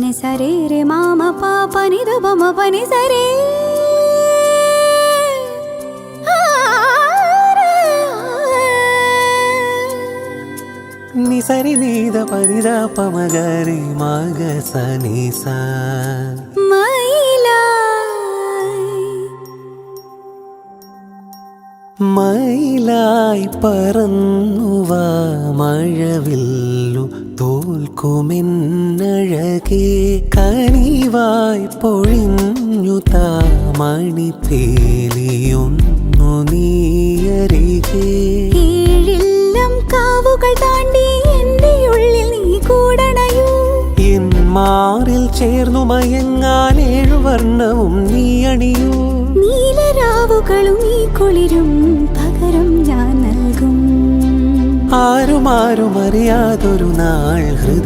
నిసరే రే మామ పాప నిద బమ పని సరే నిసరి నీద పరిద పమగరి మగ సనిస മയിലായി പറന്നുവാ മഴവില്ലു തോൽക്കുമെന്നഴകേ കനിവായി പൊഴിഞ്ഞു താമണിത്തേലിയൊന്നു നീയരികേ ഏഴില്ലം കാവുകൾ താണ്ടി എൻ്റെ ഉള്ളിൽ നീ കൂടണയൂ എൻ മാറിൽ ചേർന്നു മയങ്ങാൻ 7 വർണ്ണവും നീ അണിയൂ നീലരാവുകളും ഈ കുളിരും പകരം ഞാൻ നൽകും ആരും അറിയാതൊരു നാൾ ഹൃദയ